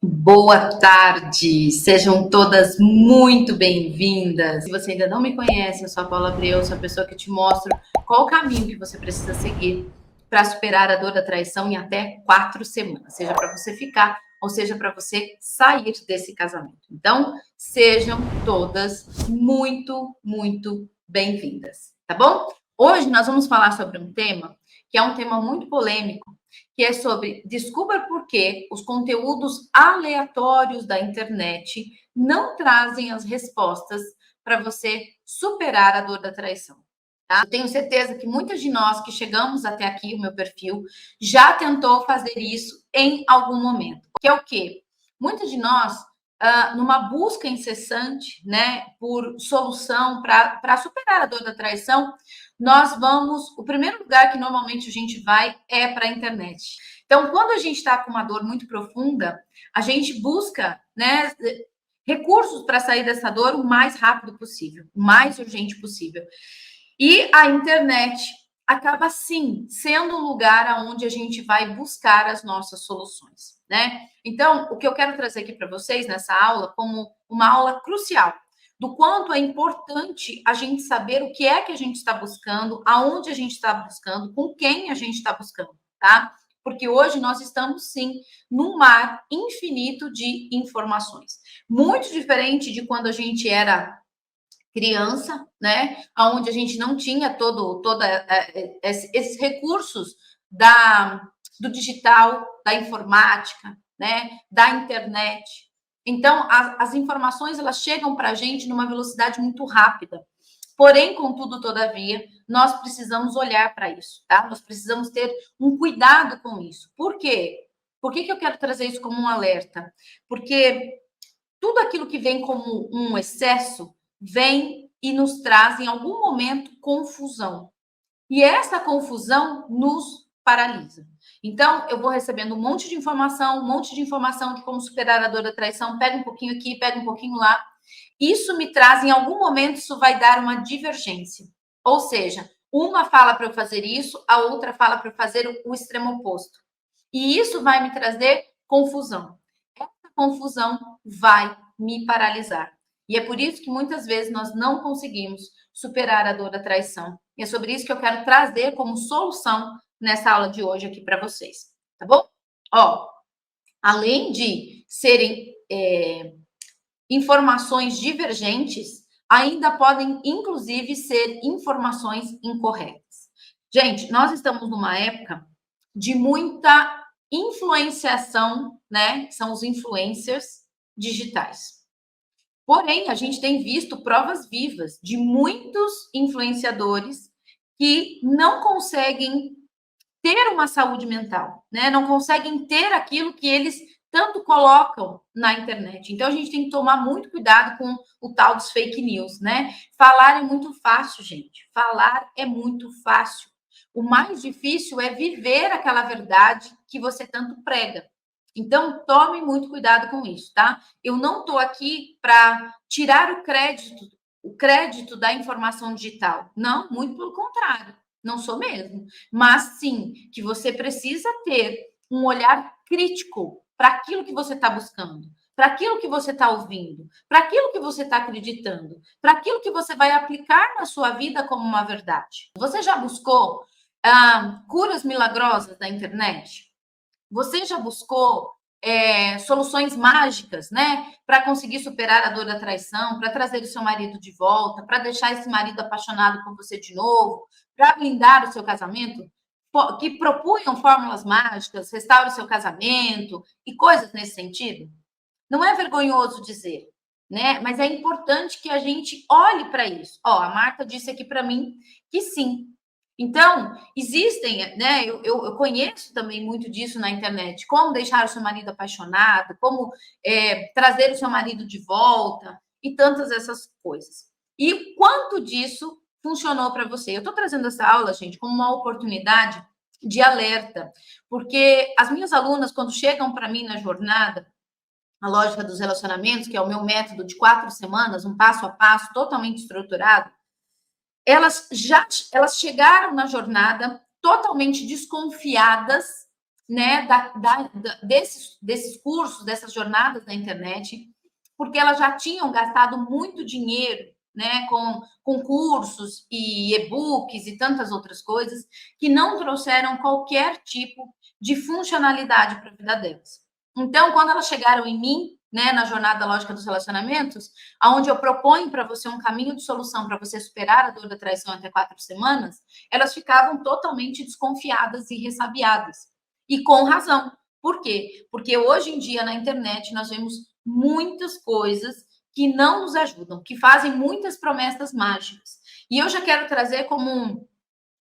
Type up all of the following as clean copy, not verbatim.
Boa tarde, sejam todas muito bem-vindas. Se você ainda não me conhece, eu sou a Paula Abreu, sou a pessoa que te mostro qual o caminho que você precisa seguir para superar a dor da traição em até 4 semanas, seja para você ficar ou seja para você sair desse casamento. Então, sejam todas muito bem-vindas, tá bom? Hoje nós vamos falar sobre um tema que é um tema muito polêmico, que é sobre descubra por que os conteúdos aleatórios da internet não trazem as respostas para você superar a dor da traição. Tá? Eu tenho certeza que muitas de nós que chegamos até aqui, o meu perfil, já tentou fazer isso em algum momento. Que é o quê? Muitas de nós, numa busca incessante, né, por solução para superar a dor da traição, nós vamos. O primeiro lugar que normalmente a gente vai é para a internet. Então, quando a gente está com uma dor muito profunda, a gente busca, né, recursos para sair dessa dor o mais rápido possível, o mais urgente possível. E a internet acaba, sim, sendo um lugar onde a gente vai buscar as nossas soluções, né? Então, o que eu quero trazer aqui para vocês nessa aula, como uma aula crucial, do quanto é importante a gente saber o que é que a gente está buscando, aonde a gente está buscando, com quem a gente está buscando, tá? Porque hoje nós estamos, sim, num mar infinito de informações. Muito diferente de quando a gente era criança, né? Onde a gente não tinha toda esses recursos do digital, da informática, né? Da internet. Então, as informações elas chegam para a gente numa velocidade muito rápida. Porém, contudo, todavia, nós precisamos olhar para isso, tá? Nós precisamos ter um cuidado com isso. Por quê? Por que eu quero trazer isso como um alerta? Porque tudo aquilo que vem como um excesso vem e nos traz, em algum momento, confusão. E essa confusão nos paralisa. Então, eu vou recebendo um monte de informação de como superar a dor da traição, pega um pouquinho aqui, pega um pouquinho lá. Isso me traz, em algum momento, isso vai dar uma divergência. Ou seja, uma fala para eu fazer isso, a outra fala para eu fazer o extremo oposto. E isso vai me trazer confusão. Essa confusão vai me paralisar. E é por isso que muitas vezes nós não conseguimos superar a dor da traição. E é sobre isso que eu quero trazer como solução nessa aula de hoje aqui para vocês. Tá bom? Ó, além de serem informações divergentes, ainda podem, inclusive, ser informações incorretas. Gente, nós estamos numa época de muita influenciação, né? São os influencers digitais. Porém, a gente tem visto provas vivas de muitos influenciadores que não conseguem ter uma saúde mental, né? Não conseguem ter aquilo que eles tanto colocam na internet. Então a gente tem que tomar muito cuidado com o tal dos fake news, né? Falar é muito fácil, gente. Falar é muito fácil. O mais difícil é viver aquela verdade que você tanto prega. Então, tome muito cuidado com isso, tá? Eu não estou aqui para tirar o crédito da informação digital. Não, muito pelo contrário. Não sou mesmo. Mas sim, que você precisa ter um olhar crítico para aquilo que você está buscando, para aquilo que você está ouvindo, para aquilo que você está acreditando, para aquilo que você vai aplicar na sua vida como uma verdade. Você já buscou curas milagrosas da internet? Você já buscou soluções mágicas, né, para conseguir superar a dor da traição, para trazer o seu marido de volta, para deixar esse marido apaixonado por você de novo, para blindar o seu casamento? Que propunham fórmulas mágicas, restaure o seu casamento e coisas nesse sentido? Não é vergonhoso dizer, né? Mas é importante que a gente olhe para isso. Ó, a Marta disse aqui para mim que sim. Então, existem, né? Eu conheço também muito disso na internet. Como deixar o seu marido apaixonado, como trazer o seu marido de volta e tantas essas coisas. E quanto disso funcionou para você? Eu estou trazendo essa aula, gente, como uma oportunidade de alerta, porque as minhas alunas, quando chegam para mim na jornada, a lógica dos relacionamentos, que é o meu método de 4 semanas, um passo a passo, totalmente estruturado, elas chegaram na jornada totalmente desconfiadas né, desses cursos, dessas jornadas da internet, porque elas já tinham gastado muito dinheiro, né, com cursos e e-books e tantas outras coisas que não trouxeram qualquer tipo de funcionalidade para a vida delas. Então, quando elas chegaram em mim, né, na jornada lógica dos relacionamentos, aonde eu proponho para você um caminho de solução para você superar a dor da traição até 4 semanas, elas ficavam totalmente desconfiadas e ressabiadas. E com razão. Por quê? Porque hoje em dia na internet nós vemos muitas coisas que não nos ajudam, que fazem muitas promessas mágicas. E eu já quero trazer como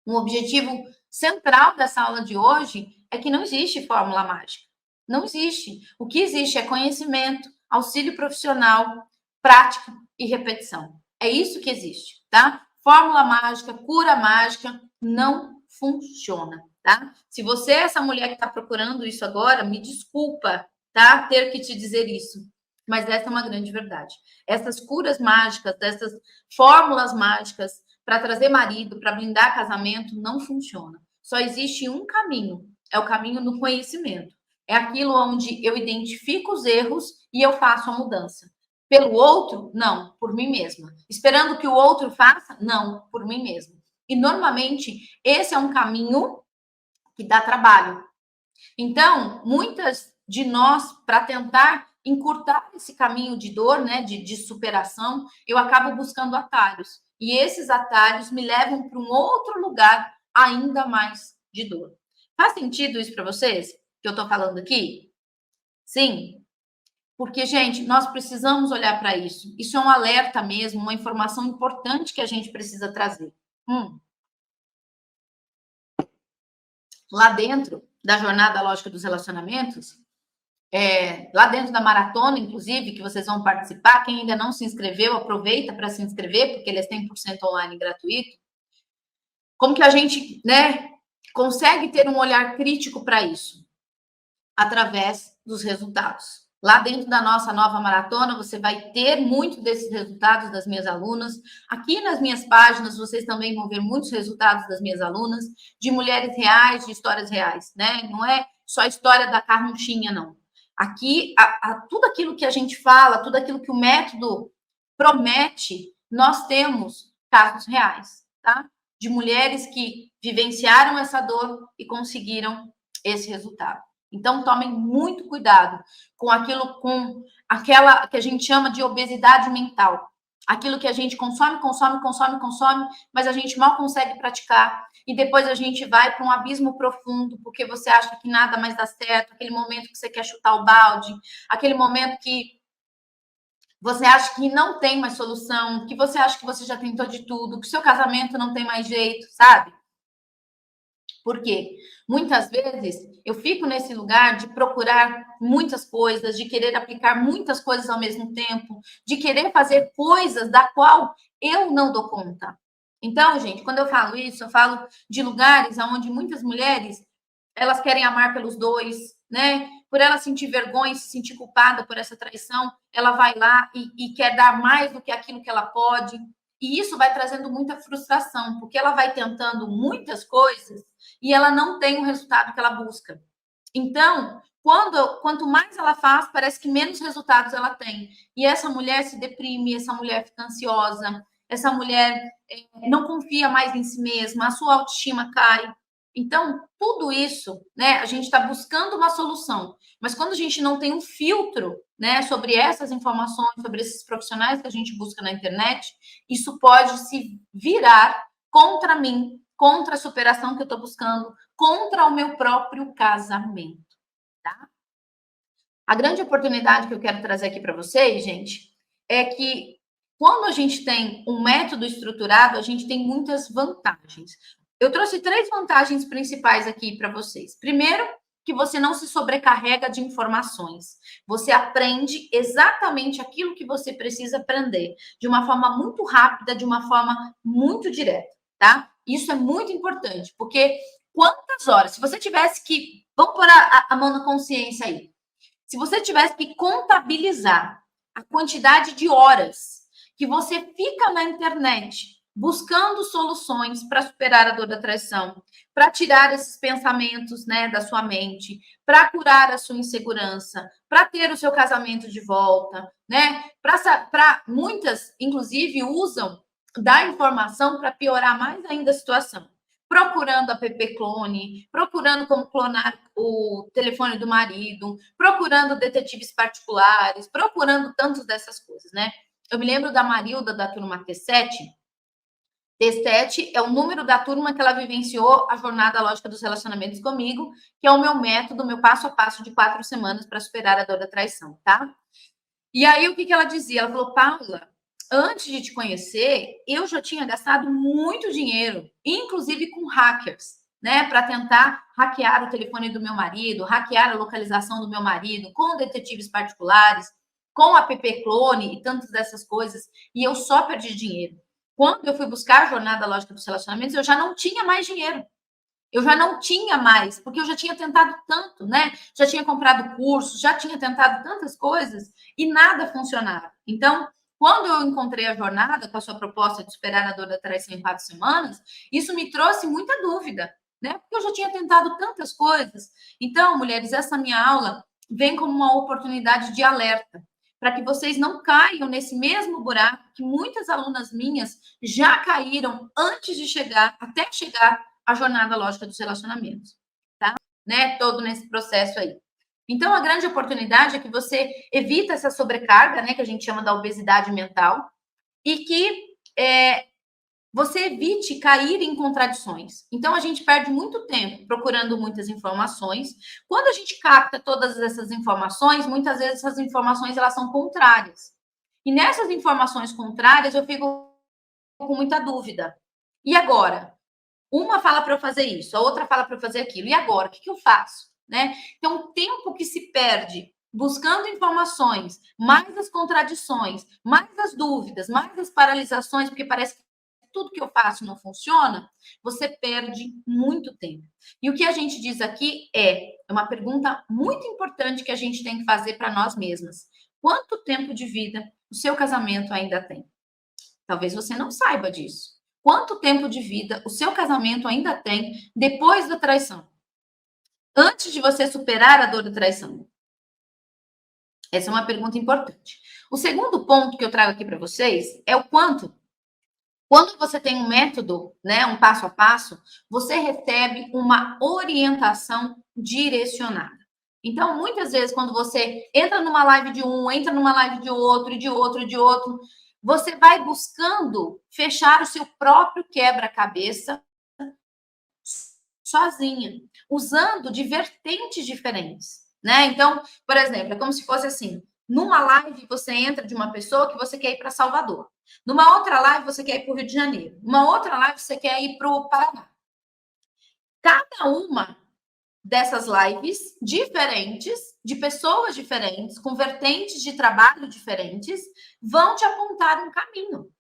um objetivo central dessa aula de hoje é que não existe fórmula mágica. Não existe. O que existe é conhecimento, auxílio profissional, prática e repetição. É isso que existe, tá? Fórmula mágica, cura mágica, não funciona, tá? Se você é essa mulher que está procurando isso agora, me desculpa, tá? Ter que te dizer isso. Mas essa é uma grande verdade. Essas curas mágicas, essas fórmulas mágicas para trazer marido, para blindar casamento, não funciona. Só existe um caminho, é o caminho do conhecimento. É aquilo onde eu identifico os erros e eu faço a mudança. Pelo outro? Não, por mim mesma. Esperando que o outro faça? Não, por mim mesma. E normalmente esse é um caminho que dá trabalho. Então, muitas de nós, para tentar encurtar esse caminho de dor, né, de superação, eu acabo buscando atalhos. E esses atalhos me levam para um outro lugar ainda mais de dor. Faz sentido isso para vocês, que eu estou falando aqui? Sim? Porque, gente, nós precisamos olhar para isso. Isso é um alerta mesmo, uma informação importante que a gente precisa trazer. Lá dentro da jornada lógica dos relacionamentos, lá dentro da maratona, inclusive, que vocês vão participar, quem ainda não se inscreveu, aproveita para se inscrever, porque ele é 100% online gratuito. Como que a gente, né, consegue ter um olhar crítico para isso? Através dos resultados. Lá dentro da nossa nova maratona, você vai ter muito desses resultados das minhas alunas. Aqui nas minhas páginas, vocês também vão ver muitos resultados das minhas alunas, de mulheres reais, de histórias reais, né? Não é só a história da carrunchinha, não. Aqui, tudo aquilo que a gente fala, tudo aquilo que o método promete, nós temos casos reais, tá? De mulheres que vivenciaram essa dor e conseguiram esse resultado. Então, tomem muito cuidado com aquela que a gente chama de obesidade mental. Aquilo que a gente consome, mas a gente mal consegue praticar. E depois a gente vai para um abismo profundo, porque você acha que nada mais dá certo, aquele momento que você quer chutar o balde, aquele momento que você acha que não tem mais solução, que você acha que você já tentou de tudo, que o seu casamento não tem mais jeito, sabe? Por quê? Muitas vezes eu fico nesse lugar de procurar muitas coisas, de querer aplicar muitas coisas ao mesmo tempo, de querer fazer coisas da qual eu não dou conta. Então, gente, quando eu falo isso, eu falo de lugares onde muitas mulheres elas querem amar pelos dois, né? Por ela sentir vergonha e se sentir culpada por essa traição, ela vai lá e quer dar mais do que aquilo que ela pode. E isso vai trazendo muita frustração, porque ela vai tentando muitas coisas e ela não tem o resultado que ela busca. Então, quanto mais ela faz, parece que menos resultados ela tem. E essa mulher se deprime, essa mulher fica ansiosa, essa mulher não confia mais em si mesma, a sua autoestima cai. Então, tudo isso, né, a gente está buscando uma solução. Mas quando a gente não tem um filtro, né, sobre essas informações, sobre esses profissionais que a gente busca na internet, isso pode se virar contra mim, contra a superação que eu estou buscando, contra o meu próprio casamento, tá? A grande oportunidade que eu quero trazer aqui para vocês, gente, é que quando a gente tem um método estruturado, a gente tem muitas vantagens. Eu trouxe 3 vantagens principais aqui para vocês. Primeiro, que você não se sobrecarrega de informações. Você aprende exatamente aquilo que você precisa aprender, de uma forma muito rápida, de uma forma muito direta, tá? Isso é muito importante, porque quantas horas, se você tivesse que, vamos pôr a mão na consciência aí, se você tivesse que contabilizar a quantidade de horas que você fica na internet buscando soluções para superar a dor da traição, para tirar esses pensamentos, né, da sua mente, para curar a sua insegurança, para ter o seu casamento de volta, né? Para muitas, inclusive, usam da informação para piorar mais ainda a situação. Procurando a app clone, procurando como clonar o telefone do marido, procurando detetives particulares, procurando tantas dessas coisas, né? Eu me lembro da Marilda, da turma T7. T7 é o número da turma que ela vivenciou a jornada lógica dos relacionamentos comigo, que é o meu método, meu passo a passo de 4 semanas para superar a dor da traição, tá? E aí, o que ela dizia? Ela falou, Paula, antes de te conhecer, eu já tinha gastado muito dinheiro, inclusive com hackers, né, para tentar hackear o telefone do meu marido, hackear a localização do meu marido, com detetives particulares, com app clone e tantas dessas coisas, e eu só perdi dinheiro. Quando eu fui buscar a jornada lógica dos relacionamentos, eu já não tinha mais dinheiro. Eu já não tinha mais, porque eu já tinha tentado tanto, né? Já tinha comprado cursos, já tinha tentado tantas coisas e nada funcionava. Então, quando eu encontrei a jornada com a sua proposta de superar a dor da traição em 4 semanas, isso me trouxe muita dúvida, né? Porque eu já tinha tentado tantas coisas. Então, mulheres, essa minha aula vem como uma oportunidade de alerta, para que vocês não caiam nesse mesmo buraco que muitas alunas minhas já caíram antes de chegar, até chegar à jornada lógica dos relacionamentos, tá? Né? Todo nesse processo aí. Então, a grande oportunidade é que você evita essa sobrecarga, né, que a gente chama da obesidade mental, e que você evite cair em contradições. Então, a gente perde muito tempo procurando muitas informações. Quando a gente capta todas essas informações, muitas vezes essas informações elas são contrárias. E nessas informações contrárias, eu fico com muita dúvida. E agora? Uma fala para eu fazer isso, a outra fala para eu fazer aquilo. E agora? O que eu faço? Né? Então, o tempo que se perde buscando informações, mais as contradições, mais as dúvidas, mais as paralisações, porque parece que tudo que eu faço não funciona, você perde muito tempo. E o que a gente diz aqui é uma pergunta muito importante que a gente tem que fazer para nós mesmas. Quanto tempo de vida o seu casamento ainda tem? Talvez você não saiba disso. Quanto tempo de vida o seu casamento ainda tem depois da traição? Antes de você superar a dor da traição? Essa é uma pergunta importante. O segundo ponto que eu trago aqui para vocês é o quanto, quando você tem um método, né, um passo a passo, você recebe uma orientação direcionada. Então, muitas vezes, quando você entra numa live de um, entra numa live de outro, de outro, de outro, você vai buscando fechar o seu próprio quebra-cabeça sozinha, usando de vertentes diferentes, né? Então, por exemplo, é como se fosse assim, numa live você entra de uma pessoa que você quer ir para Salvador. Numa outra live você quer ir para o Rio de Janeiro. Numa outra live você quer ir para o Paraná. Cada uma dessas lives diferentes, de pessoas diferentes, com vertentes de trabalho diferentes, vão te apontar um caminho.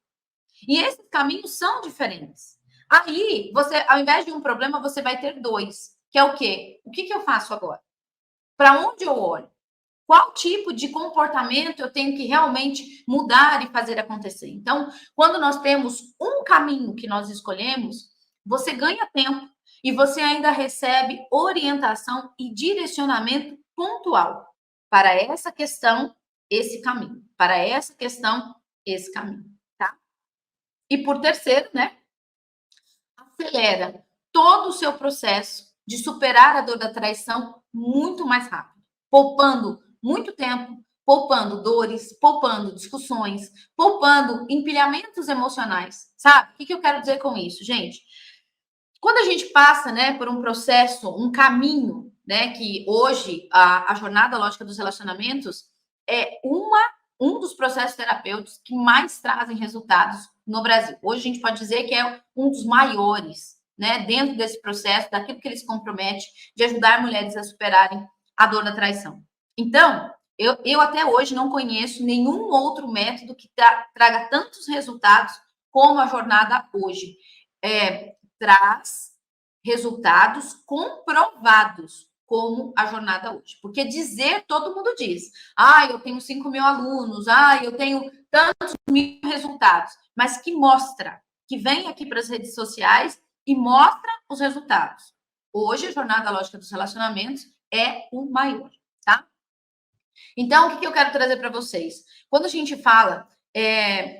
E esses caminhos são diferentes. Aí, você, ao invés de um problema, você vai ter dois, que é o quê? O que eu faço agora? Para onde eu olho? Qual tipo de comportamento eu tenho que realmente mudar e fazer acontecer? Então, quando nós temos um caminho que nós escolhemos, você ganha tempo e você ainda recebe orientação e direcionamento pontual para essa questão, esse caminho. Para essa questão, esse caminho, tá? E por terceiro, né? Acelera todo o seu processo de superar a dor da traição muito mais rápido, poupando muito tempo, poupando dores, poupando discussões, poupando empilhamentos emocionais, sabe? O que eu quero dizer com isso, gente? Quando a gente passa, né, por um processo, um caminho, né, que hoje a jornada lógica dos relacionamentos é um dos processos terapêuticos que mais trazem resultados no Brasil. Hoje a gente pode dizer que é um dos maiores, né, dentro desse processo, daquilo que ele se compromete de ajudar mulheres a superarem a dor da traição. Então, eu até hoje não conheço nenhum outro método que traga tantos resultados como a jornada hoje. Traz resultados comprovados, como a jornada hoje. Porque dizer, todo mundo diz. Eu tenho 5 mil alunos, eu tenho tantos mil resultados. Mas que mostra, que vem aqui para as redes sociais e mostra os resultados. Hoje, a jornada lógica dos relacionamentos é o maior, tá? Então, o que eu quero trazer para vocês? Quando a gente fala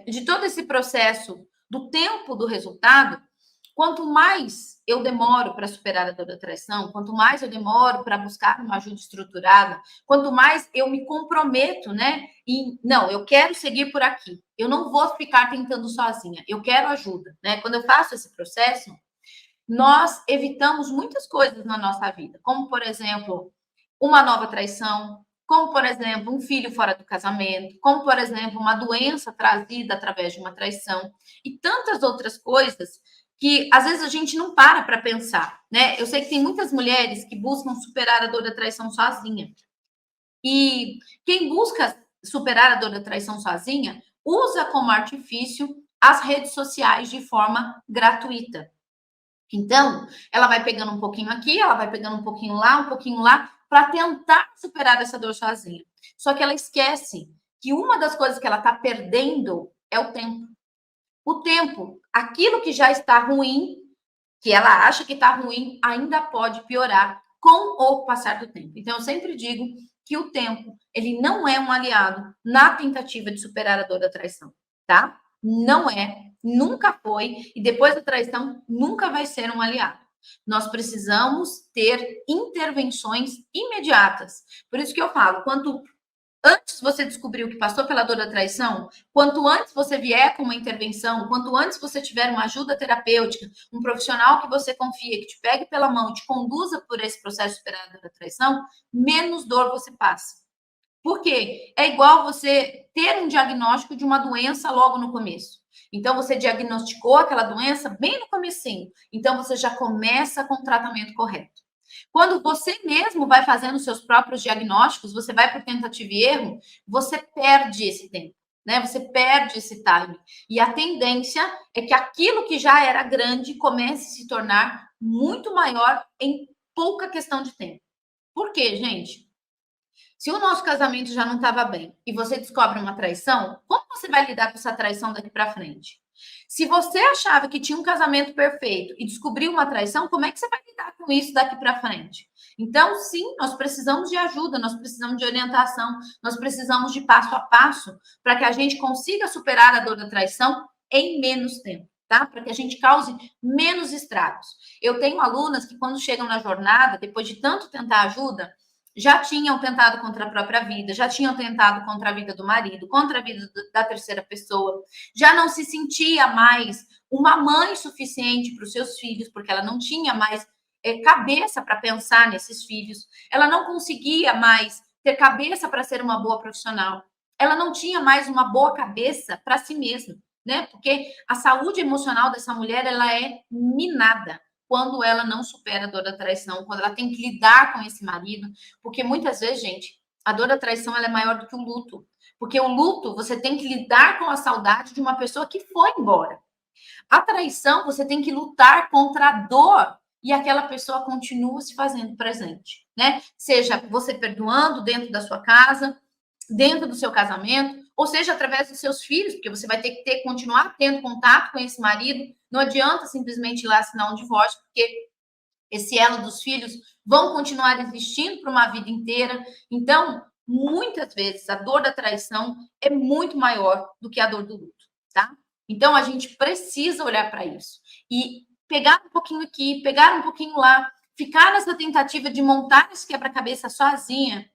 de todo esse processo do tempo do resultado, quanto mais eu demoro para superar a dor da traição, quanto mais eu demoro para buscar uma ajuda estruturada, quanto mais eu me comprometo, né? E não, eu quero seguir por aqui. Eu não vou ficar tentando sozinha. Eu quero ajuda, né? Quando eu faço esse processo, nós evitamos muitas coisas na nossa vida, como, por exemplo, uma nova traição, como, por exemplo, um filho fora do casamento, como, por exemplo, uma doença trazida através de uma traição e tantas outras coisas que às vezes a gente não para pensar, né? Eu sei que tem muitas mulheres que buscam superar a dor da traição sozinha. E quem busca superar a dor da traição sozinha usa como artifício as redes sociais de forma gratuita. Então, ela vai pegando um pouquinho aqui, ela vai pegando um pouquinho lá, para tentar superar essa dor sozinha. Só que ela esquece que uma das coisas que ela está perdendo é o tempo. O tempo, aquilo que já está ruim, que ela acha que está ruim, ainda pode piorar com o passar do tempo. Então, eu sempre digo que o tempo, ele não é um aliado na tentativa de superar a dor da traição, tá? Não é, nunca foi, e depois da traição, nunca vai ser um aliado. Nós precisamos ter intervenções imediatas. Por isso que eu falo, quanto antes você descobrir o que passou pela dor da traição, quanto antes você vier com uma intervenção, quanto antes você tiver uma ajuda terapêutica, um profissional que você confia, que te pegue pela mão e te conduza por esse processo de superar da traição, menos dor você passa. Por quê? É igual você ter um diagnóstico de uma doença logo no começo. Então, você diagnosticou aquela doença bem no comecinho. Então, você já começa com o tratamento correto. Quando você mesmo vai fazendo seus próprios diagnósticos, você vai por tentativa e erro, você perde esse tempo, né? Você perde esse time. E a tendência é que aquilo que já era grande comece a se tornar muito maior em pouca questão de tempo. Por quê, gente? Se o nosso casamento já não estava bem e você descobre uma traição, como você vai lidar com essa traição daqui para frente? Se você achava que tinha um casamento perfeito e descobriu uma traição, como é que você vai lidar com isso daqui para frente? Então, sim, nós precisamos de ajuda, nós precisamos de orientação, nós precisamos de passo a passo para que a gente consiga superar a dor da traição em menos tempo, tá? Para que a gente cause menos estragos. Eu tenho alunas que, quando chegam na jornada, depois de tanto tentar ajuda, já tinham tentado contra a própria vida, já tinham tentado contra a vida do marido, contra a vida da terceira pessoa, já não se sentia mais uma mãe suficiente para os seus filhos, porque ela não tinha mais cabeça para pensar nesses filhos, ela não conseguia mais ter cabeça para ser uma boa profissional, ela não tinha mais uma boa cabeça para si mesma, né? Porque a saúde emocional dessa mulher, ela é minada quando ela não supera a dor da traição, quando ela tem que lidar com esse marido, porque muitas vezes, gente, a dor da traição ela é maior do que o luto, porque o luto você tem que lidar com a saudade de uma pessoa que foi embora. A traição você tem que lutar contra a dor e aquela pessoa continua se fazendo presente, né? Seja você perdoando dentro da sua casa, dentro do seu casamento, ou seja, através dos seus filhos, porque você vai ter que continuar tendo contato com esse marido. Não adianta simplesmente ir lá assinar um divórcio, porque esse elo dos filhos vão continuar existindo para uma vida inteira. Então, muitas vezes, a dor da traição é muito maior do que a dor do luto, tá? Então, a gente precisa olhar para isso e pegar um pouquinho aqui, pegar um pouquinho lá, ficar nessa tentativa de montar esse quebra-cabeça sozinha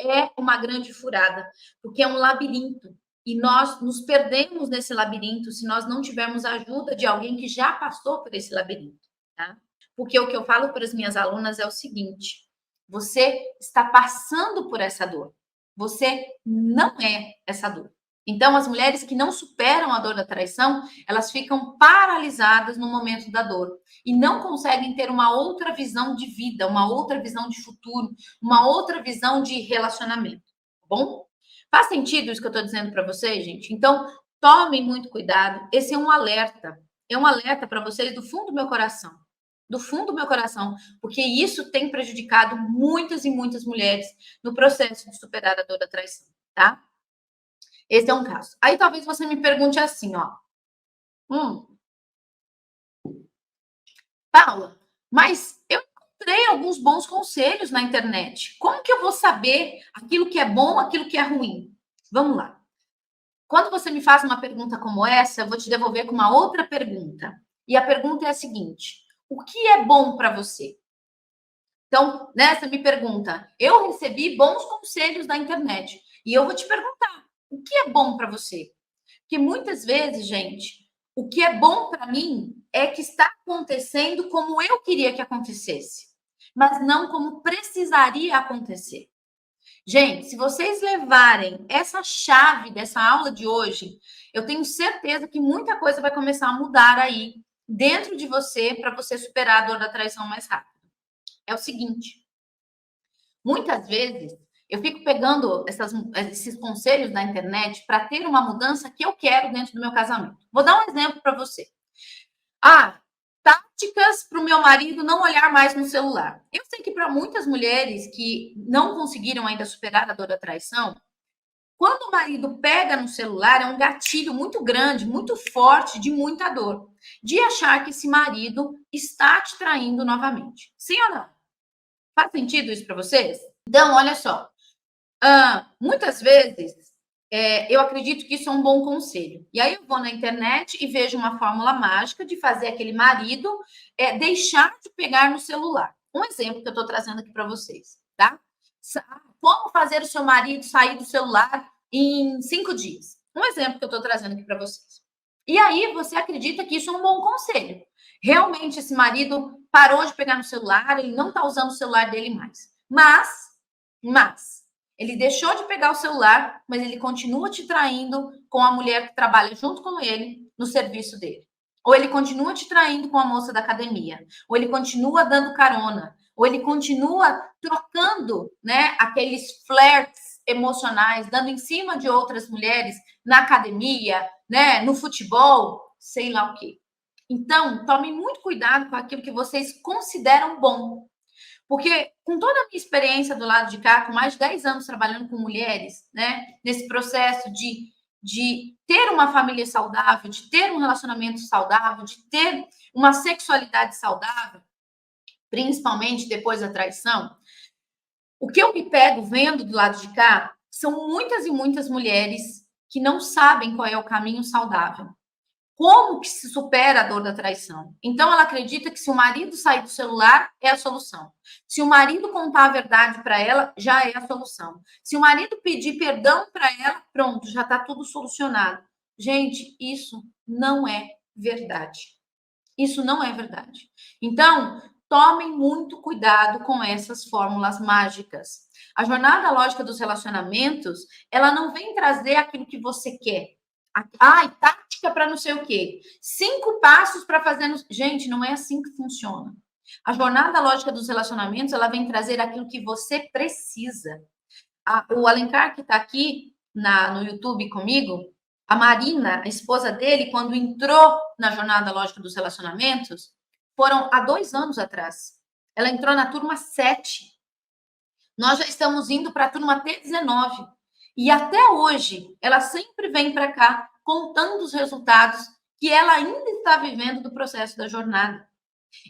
é uma grande furada, porque é um labirinto. E nós nos perdemos nesse labirinto se nós não tivermos a ajuda de alguém que já passou por esse labirinto, tá? Porque o que eu falo para as minhas alunas é o seguinte: você está passando por essa dor. Você não é essa dor. Então, as mulheres que não superam a dor da traição, elas ficam paralisadas no momento da dor e não conseguem ter uma outra visão de vida, uma outra visão de futuro, uma outra visão de relacionamento, tá bom? Faz sentido isso que eu estou dizendo para vocês, gente? Então, tomem muito cuidado. Esse é um alerta para vocês do fundo do meu coração. Do fundo do meu coração, porque isso tem prejudicado muitas e muitas mulheres no processo de superar a dor da traição, tá? Esse é um caso. Aí talvez você me pergunte assim, ó. Paula, mas eu encontrei alguns bons conselhos na internet. Como que eu vou saber aquilo que é bom, aquilo que é ruim? Vamos lá. Quando você me faz uma pergunta como essa, eu vou te devolver com uma outra pergunta. E a pergunta é a seguinte: o que é bom para você? Então, né, você me pergunta, eu recebi bons conselhos da internet. E eu vou te perguntar, o que é bom para você? Porque muitas vezes, gente, o que é bom para mim é que está acontecendo como eu queria que acontecesse, mas não como precisaria acontecer. Gente, se vocês levarem essa chave dessa aula de hoje, eu tenho certeza que muita coisa vai começar a mudar aí dentro de você para você superar a dor da traição mais rápido. É o seguinte, muitas vezes eu fico pegando esses conselhos da internet para ter uma mudança que eu quero dentro do meu casamento. Vou dar um exemplo para você. Ah, táticas para o meu marido não olhar mais no celular. Eu sei que para muitas mulheres que não conseguiram ainda superar a dor da traição, quando o marido pega no celular, é um gatilho muito grande, muito forte, de muita dor. De achar que esse marido está te traindo novamente. Sim ou não? Faz sentido isso para vocês? Então, olha só. Muitas vezes, eu acredito que isso é um bom conselho. E aí eu vou na internet e vejo uma fórmula mágica de fazer aquele marido deixar de pegar no celular. Um exemplo que eu estou trazendo aqui para vocês, tá? Como fazer o seu marido sair do celular em 5 dias. Um exemplo que eu estou trazendo aqui para vocês. E aí você acredita que isso é um bom conselho. Realmente esse marido parou de pegar no celular, ele não está usando o celular dele mais. Mas ele deixou de pegar o celular, mas ele continua te traindo com a mulher que trabalha junto com ele no serviço dele. Ou ele continua te traindo com a moça da academia. Ou ele continua dando carona. Ou ele continua trocando, né, aqueles flertes emocionais, dando em cima de outras mulheres na academia, né, no futebol, sei lá o quê. Então, tomem muito cuidado com aquilo que vocês consideram bom. Porque com toda a minha experiência do lado de cá, com mais de 10 anos trabalhando com mulheres, né, nesse processo de ter uma família saudável, de ter um relacionamento saudável, de ter uma sexualidade saudável, principalmente depois da traição, o que eu me pego vendo do lado de cá são muitas e muitas mulheres que não sabem qual é o caminho saudável. Como que se supera a dor da traição? Então, ela acredita que se o marido sair do celular, é a solução. Se o marido contar a verdade para ela, já é a solução. Se o marido pedir perdão para ela, pronto, já está tudo solucionado. Gente, isso não é verdade. Isso não é verdade. Então, tomem muito cuidado com essas fórmulas mágicas. A jornada lógica dos relacionamentos, ela não vem trazer aquilo que você quer. Tática para não sei o quê. 5 passos para fazer. Gente, não é assim que funciona. A jornada lógica dos relacionamentos, ela vem trazer aquilo que você precisa. O Alencar, que está aqui no YouTube comigo, a Marina, a esposa dele, quando entrou na jornada lógica dos relacionamentos, foram há 2 anos atrás. Ela entrou na turma 7. Nós já estamos indo para a turma T19. E até hoje, ela sempre vem para cá contando os resultados que ela ainda está vivendo do processo da jornada.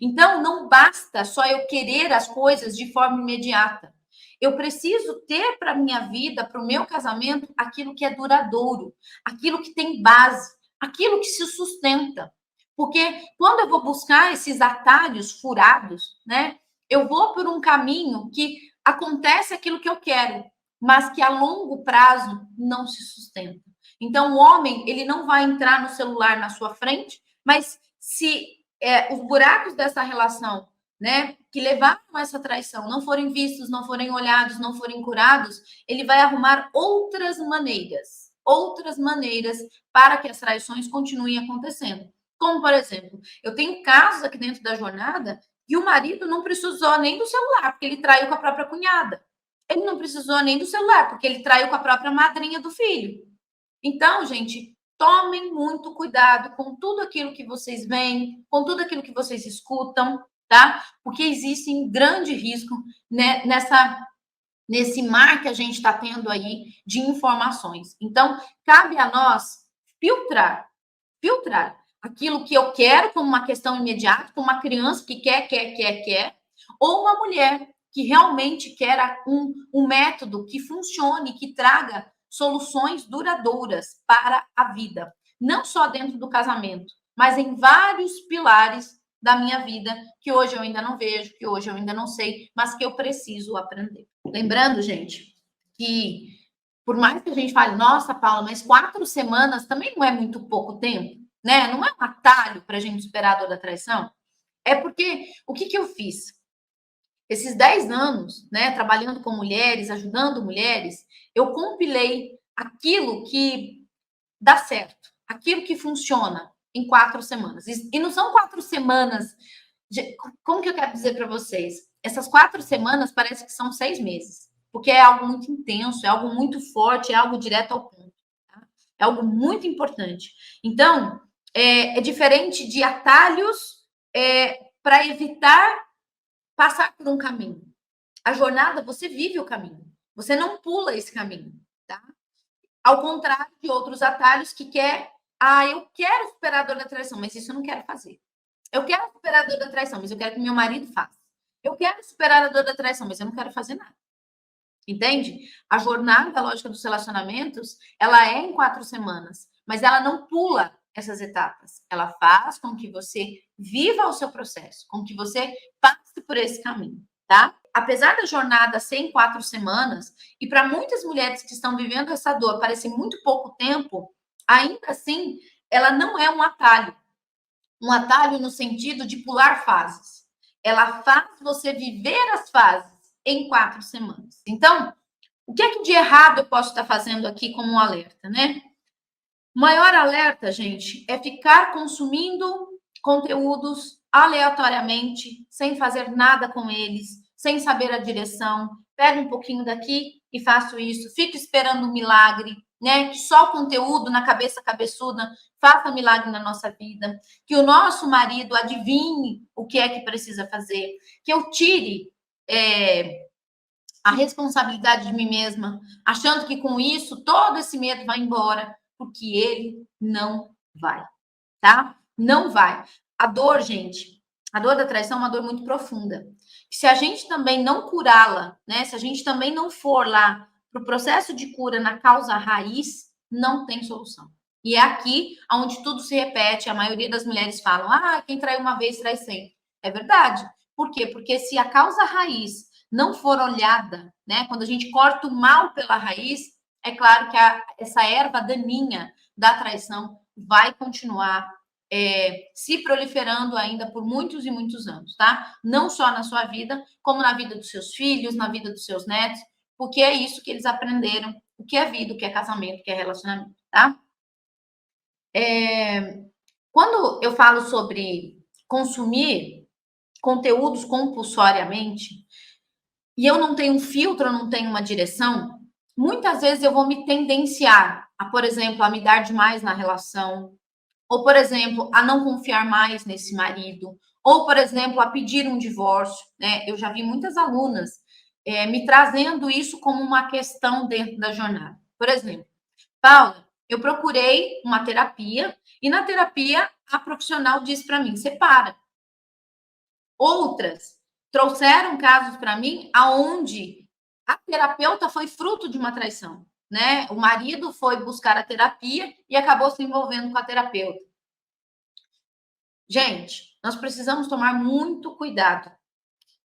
Então, não basta só eu querer as coisas de forma imediata. Eu preciso ter para a minha vida, para o meu casamento, aquilo que é duradouro, aquilo que tem base, aquilo que se sustenta. Porque quando eu vou buscar esses atalhos furados, né, eu vou por um caminho que acontece aquilo que eu quero, mas que a longo prazo não se sustenta. Então, o homem, ele não vai entrar no celular na sua frente, mas se os buracos dessa relação, né, que levaram a essa traição, não forem vistos, não forem olhados, não forem curados, ele vai arrumar outras maneiras para que as traições continuem acontecendo. Como, por exemplo, eu tenho casos aqui dentro da jornada que o marido não precisou nem do celular, porque ele traiu com a própria cunhada. Ele não precisou nem do celular, porque ele traiu com a própria madrinha do filho. Então, gente, tomem muito cuidado com tudo aquilo que vocês veem, com tudo aquilo que vocês escutam, tá? Porque existe um grande risco, né, nesse mar que a gente está tendo aí de informações. Então, cabe a nós filtrar. aquilo que eu quero como uma questão imediata, como uma criança que quer, ou uma mulher que realmente quer um método que funcione, que traga soluções duradouras para a vida, não só dentro do casamento, mas em vários pilares da minha vida que hoje eu ainda não vejo, que hoje eu ainda não sei, mas que eu preciso aprender. Lembrando, gente, que por mais que a gente fale, nossa, Paula, mas 4 semanas também não é muito pouco tempo, né? Não é um atalho para a gente superar a dor da traição. É porque o que eu fiz? Esses 10 anos, né, trabalhando com mulheres, ajudando mulheres, eu compilei aquilo que dá certo, aquilo que funciona em 4 semanas. E não são 4 semanas. Como que eu quero dizer para vocês? Essas 4 semanas parece que são 6 meses, porque é algo muito intenso, é algo muito forte, é algo direto ao ponto. Tá? É algo muito importante. Então, é diferente de atalhos para evitar passar por um caminho. A jornada, você vive o caminho. Você não pula esse caminho, tá? Ao contrário de outros atalhos que eu quero superar a dor da traição, mas isso eu não quero fazer. Eu quero superar a dor da traição, mas eu quero que meu marido faça. Eu quero superar a dor da traição, mas eu não quero fazer nada. Entende? A jornada, a lógica dos relacionamentos, ela é em 4 semanas, mas ela não pula essas etapas. Ela faz com que você viva o seu processo, com que você passe por esse caminho, tá? Apesar da jornada ser em 4 semanas, e para muitas mulheres que estão vivendo essa dor parecer muito pouco tempo, ainda assim, ela não é um atalho. Um atalho no sentido de pular fases. Ela faz você viver as fases em 4 semanas. Então, o que é que de errado eu posso estar fazendo aqui como um alerta, né? O maior alerta, gente, é ficar consumindo conteúdos aleatoriamente, sem fazer nada com eles, sem saber a direção. Pego um pouquinho daqui e faço isso. Fico esperando um milagre, né? Que só o conteúdo na cabeça cabeçuda faça milagre na nossa vida. Que o nosso marido adivinhe o que é que precisa fazer. Que eu tire a responsabilidade de mim mesma, achando que com isso todo esse medo vai embora, porque ele não vai, tá? Não vai. A dor, gente, a dor da traição é uma dor muito profunda. Se a gente também não curá-la, né? Se a gente também não for lá para o processo de cura na causa raiz, não tem solução. E é aqui onde tudo se repete. A maioria das mulheres falam: quem trai uma vez trai sempre. É verdade. Por quê? Porque se a causa raiz não for olhada, né? Quando a gente corta o mal pela raiz, é claro que essa erva daninha da traição vai continuar se proliferando ainda por muitos e muitos anos, tá? Não só na sua vida, como na vida dos seus filhos, na vida dos seus netos, porque é isso que eles aprenderam, o que é vida, o que é casamento, o que é relacionamento, tá? Quando eu falo sobre consumir conteúdos compulsoriamente, e eu não tenho um filtro, eu não tenho uma direção, muitas vezes eu vou me tendenciar a, por exemplo, a me dar demais na relação, ou, por exemplo, a não confiar mais nesse marido, ou, por exemplo, a pedir um divórcio, né? Eu já vi muitas alunas me trazendo isso como uma questão dentro da jornada. Por exemplo, Paula, eu procurei uma terapia e na terapia a profissional disse para mim, separa. Outras trouxeram casos para mim aonde a terapeuta foi fruto de uma traição, né? O marido foi buscar a terapia e acabou se envolvendo com a terapeuta. Gente, nós precisamos tomar muito cuidado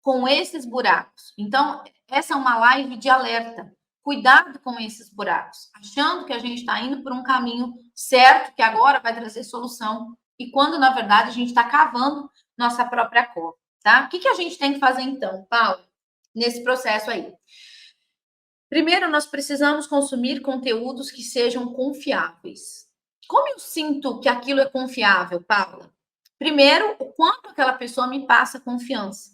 com esses buracos. Então, essa é uma live de alerta. Cuidado com esses buracos, achando que a gente está indo por um caminho certo, que agora vai trazer solução, e quando, na verdade, a gente está cavando nossa própria cova, tá? O que a gente tem que fazer, então, Paulo, nesse processo aí? Primeiro, nós precisamos consumir conteúdos que sejam confiáveis. Como eu sinto que aquilo é confiável, Paula? Primeiro, o quanto aquela pessoa me passa confiança.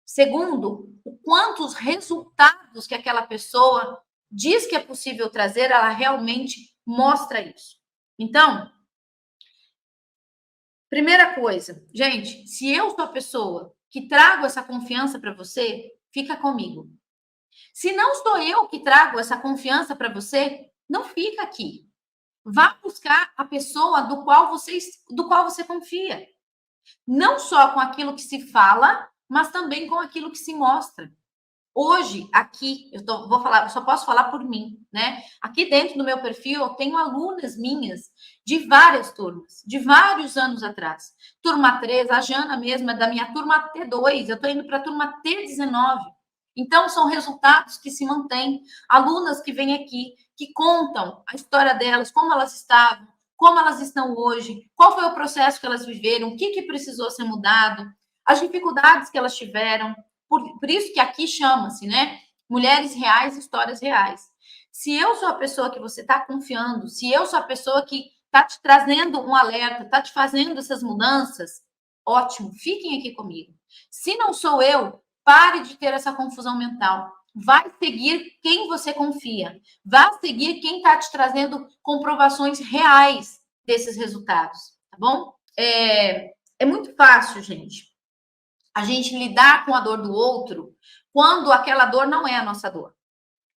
Segundo, o quanto os resultados que aquela pessoa diz que é possível trazer, ela realmente mostra isso. Então, primeira coisa, gente, se eu sou a pessoa que trago essa confiança para você, fica comigo. Se não sou eu que trago essa confiança para você, não fica aqui. Vá buscar a pessoa do qual você confia. Não só com aquilo que se fala, mas também com aquilo que se mostra. Hoje, aqui, vou falar, eu só posso falar por mim, né? Aqui dentro do meu perfil, eu tenho alunas minhas de várias turmas, de vários anos atrás. Turma 3, a Jana mesmo é da minha turma T2, eu estou indo para a turma T19. Então, são resultados que se mantêm. Alunas que vêm aqui, que contam a história delas, como elas estavam, como elas estão hoje, qual foi o processo que elas viveram, o que precisou ser mudado, as dificuldades que elas tiveram. Por isso que aqui chama-se, né? Mulheres reais, histórias reais. Se eu sou a pessoa que você está confiando, se eu sou a pessoa que está te trazendo um alerta, está te fazendo essas mudanças, ótimo, fiquem aqui comigo. Se não sou eu, pare de ter essa confusão mental. Vai seguir quem você confia. Vá seguir quem está te trazendo comprovações reais desses resultados, tá bom? É muito fácil, gente, a gente lidar com a dor do outro quando aquela dor não é a nossa dor.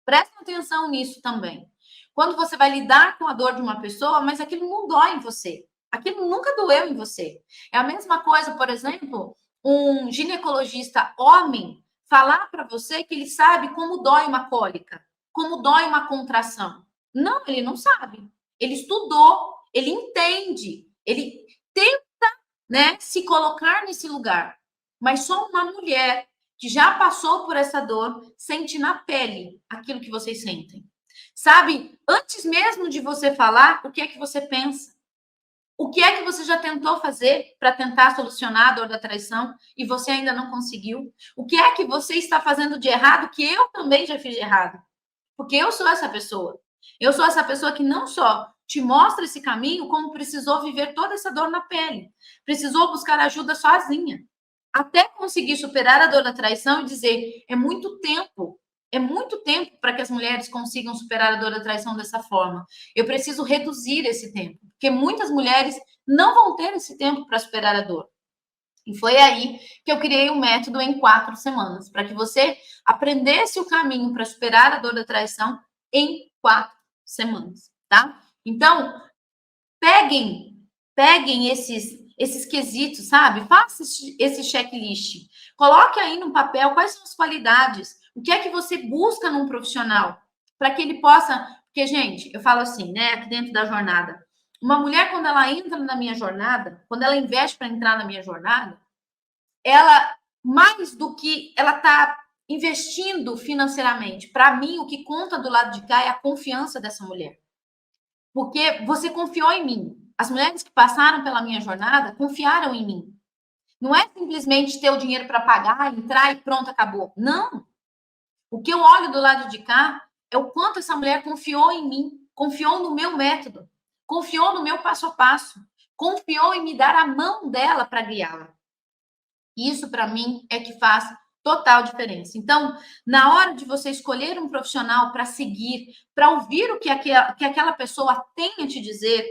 Presta atenção nisso também. Quando você vai lidar com a dor de uma pessoa, mas aquilo não dói em você. Aquilo nunca doeu em você. É a mesma coisa, por exemplo, um ginecologista homem falar para você que ele sabe como dói uma cólica, como dói uma contração. Não, ele não sabe. Ele estudou, ele entende, ele tenta, né, se colocar nesse lugar. Mas só uma mulher que já passou por essa dor sente na pele aquilo que vocês sentem. Sabe, antes mesmo de você falar, o que é que você pensa? O que é que você já tentou fazer para tentar solucionar a dor da traição e você ainda não conseguiu? O que é que você está fazendo de errado que eu também já fiz de errado? Porque eu sou essa pessoa. Eu sou essa pessoa que não só te mostra esse caminho, como precisou viver toda essa dor na pele. Precisou buscar ajuda sozinha. Até conseguir superar a dor da traição e dizer, é muito tempo para que as mulheres consigam superar a dor da traição dessa forma. Eu preciso reduzir esse tempo, porque muitas mulheres não vão ter esse tempo para superar a dor. E foi aí que eu criei um método em 4 semanas, para que você aprendesse o caminho para superar a dor da traição em 4 semanas, tá? Então, peguem esses quesitos, sabe? Faça esse checklist. Coloque aí no papel quais são as qualidades, o que é que você busca num profissional, para que ele possa. Porque, gente, eu falo assim, né, aqui dentro da jornada, uma mulher, quando ela entra na minha jornada, quando ela investe para entrar na minha jornada, ela, mais do que ela está investindo financeiramente, para mim, o que conta do lado de cá é a confiança dessa mulher. Porque você confiou em mim. As mulheres que passaram pela minha jornada confiaram em mim. Não é simplesmente ter o dinheiro para pagar, entrar e pronto, acabou. Não. O que eu olho do lado de cá é o quanto essa mulher confiou em mim, confiou no meu método, confiou no meu passo a passo, confiou em me dar a mão dela para guiá-la. Isso, para mim, é que faz total diferença. Então, na hora de você escolher um profissional para seguir, para ouvir o que aquela pessoa tem a te dizer,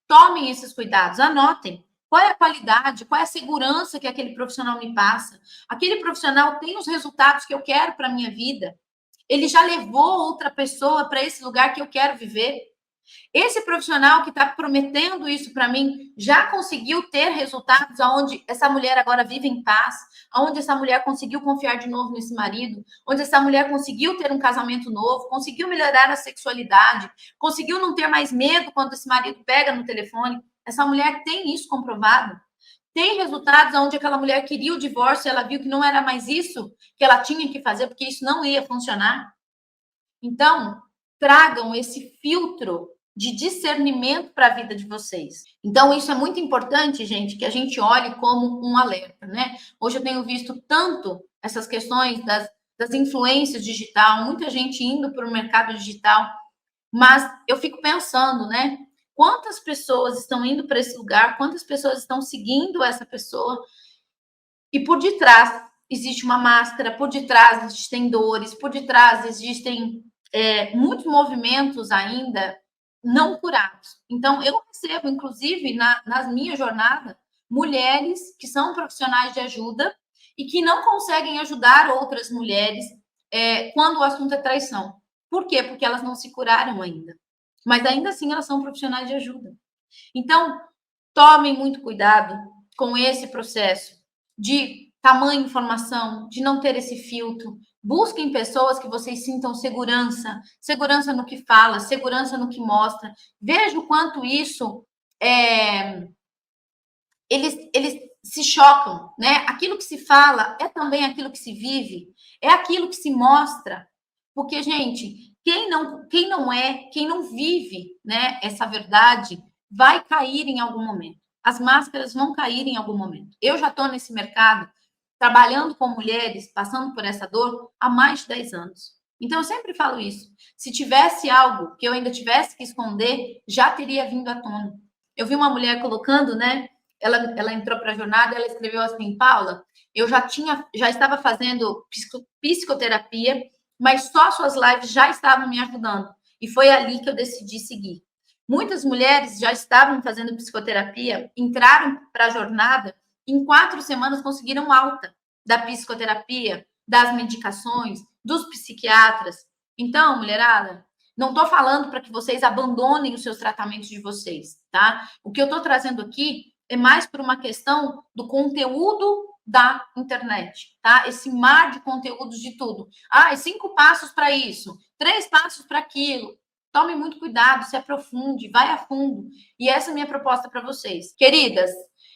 tomem esses cuidados, anotem. Qual é a qualidade, qual é a segurança que aquele profissional me passa? Aquele profissional tem os resultados que eu quero para a minha vida? Ele já levou outra pessoa para esse lugar que eu quero viver? Esse profissional que está prometendo isso para mim já conseguiu ter resultados aonde essa mulher agora vive em paz, aonde essa mulher conseguiu confiar de novo nesse marido, onde essa mulher conseguiu ter um casamento novo, conseguiu melhorar a sexualidade, conseguiu não ter mais medo quando esse marido pega no telefone. Essa mulher tem isso comprovado. Tem resultados onde aquela mulher queria o divórcio e ela viu que não era mais isso que ela tinha que fazer, porque isso não ia funcionar. Então, tragam esse filtro de discernimento para a vida de vocês. Então, isso é muito importante, gente, que a gente olhe como um alerta, né? Hoje eu tenho visto tanto essas questões das influências digital, muita gente indo para o mercado digital, mas eu fico pensando, né? Quantas pessoas estão indo para esse lugar, quantas pessoas estão seguindo essa pessoa, e por detrás existe uma máscara, por detrás existem dores, por detrás existem muitos movimentos ainda não curados. Então, eu recebo, inclusive, nas minhas jornadas, mulheres que são profissionais de ajuda e que não conseguem ajudar outras mulheres quando o assunto é traição. Por quê? Porque elas não se curaram ainda. mas ainda assim elas são profissionais de ajuda. Então, tomem muito cuidado com esse processo de tamanho informação, de não ter esse filtro. Busquem pessoas que vocês sintam segurança, segurança no que fala, segurança no que mostra. Veja o quanto isso eles se chocam, né? Aquilo que se fala é também aquilo que se vive, é aquilo que se mostra. Porque, gente, quem não vive, né, essa verdade, vai cair em algum momento. As máscaras vão cair em algum momento. Eu já estou nesse mercado, trabalhando com mulheres, passando por essa dor, há mais de 10 anos. Então, eu sempre falo isso. Se tivesse algo que eu ainda tivesse que esconder, já teria vindo à tona. Eu vi uma mulher colocando, né? Ela entrou para a jornada, ela escreveu assim: Paula, eu já estava fazendo psicoterapia, mas só suas lives já estavam me ajudando. E foi ali que eu decidi seguir. Muitas mulheres já estavam fazendo psicoterapia, entraram para a jornada, em 4 semanas conseguiram alta da psicoterapia, das medicações, dos psiquiatras. Então, mulherada, não estou falando para que vocês abandonem os seus tratamentos de vocês, tá? O que eu estou trazendo aqui é mais por uma questão do conteúdo da internet, tá? Esse mar de conteúdos de tudo. 5 passos para isso, 3 passos para aquilo. Tome muito cuidado, se aprofunde, vai a fundo. E essa é a minha proposta para vocês. Queridas,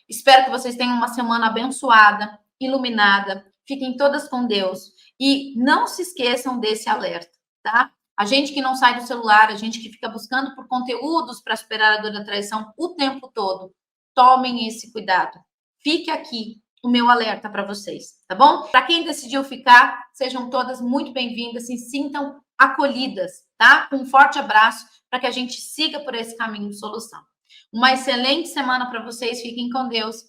espero que vocês tenham uma semana abençoada, iluminada. Fiquem todas com Deus. E não se esqueçam desse alerta, tá? A gente que não sai do celular, a gente que fica buscando por conteúdos para superar a dor da traição o tempo todo, tomem esse cuidado. Fique aqui o meu alerta para vocês, tá bom? Para quem decidiu ficar, sejam todas muito bem-vindas, se sintam acolhidas, tá? Um forte abraço para que a gente siga por esse caminho de solução. Uma excelente semana para vocês, fiquem com Deus